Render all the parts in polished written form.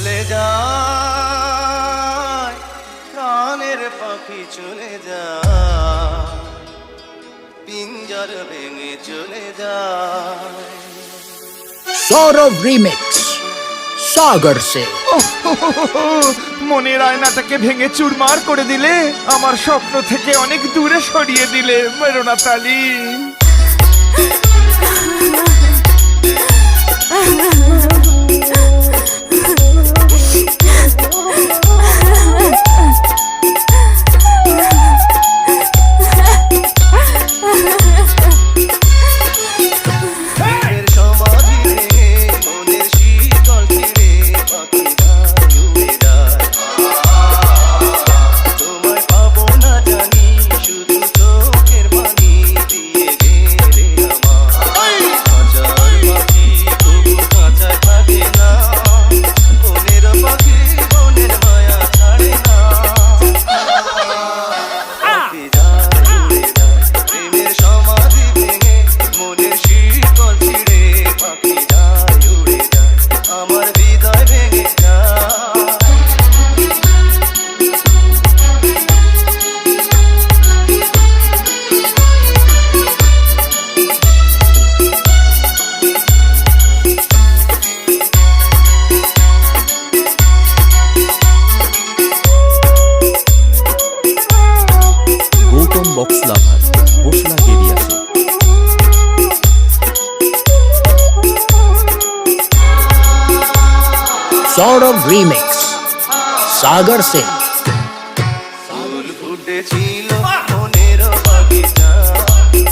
চলে যায় প্রাণের পাখি চলে যায় পিঞ্জর ভেঙে চলে যায় সৌরভ রিমিক্স সাগর সে মনের আয়নাটাকে ভেঙে চুরমার করে দিলে, আমার স্বপ্ন থেকে অনেক দূরে সরিয়ে দিলে মেরোনা তালি। বক্স লাভার ঘোষণা বেরিয়েছে। সৌরভ রিমিক্স সাগর সিং। ফুল ফুটেছিল মনের বাগিচা,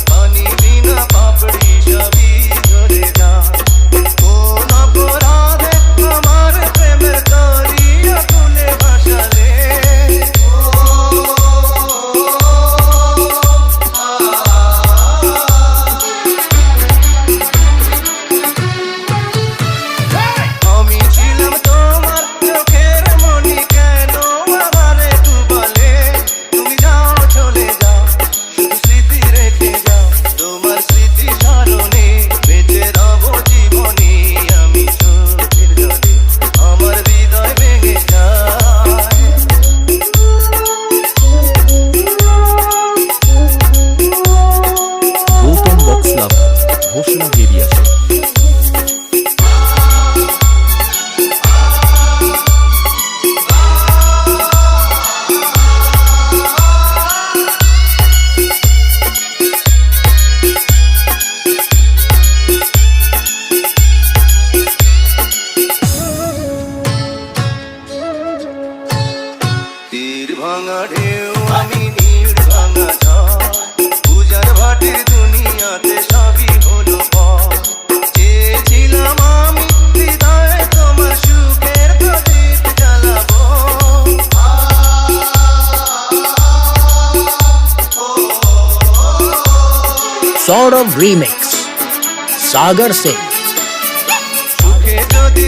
পানি বিনা পাপড়ি সবই ঝরে যায়। কোন অপরাধে আমার প্রেমের দরিয়া খুলে ভাসালে, আমি ছিলাম তোমার চোখের মনি, কেন আমারে ডুবালে? তুমি যাও চলে যাও, শুধু স্মৃতি রেখে যাও, তোমার স্মৃতি স্মরণে বেঁচে রব জীবনে। আমি চোখের জলে আমার হৃদয় ভেঙে যায়। গৌতম বক্স লাভার ঘোষণা বেরিয়েছে। তীর ভাঙা ঢেউ আমি নীড় ভাঙা ঝড়, পূজার ভাটির দুনিয়াতে সবই হলো পর। চেয়েছিলাম আমি হৃদয়ে তোমার সুখের প্রদীপ জ্বালাবো, সৌরভ রিমিক্স সাগর সিং। সুখে যদি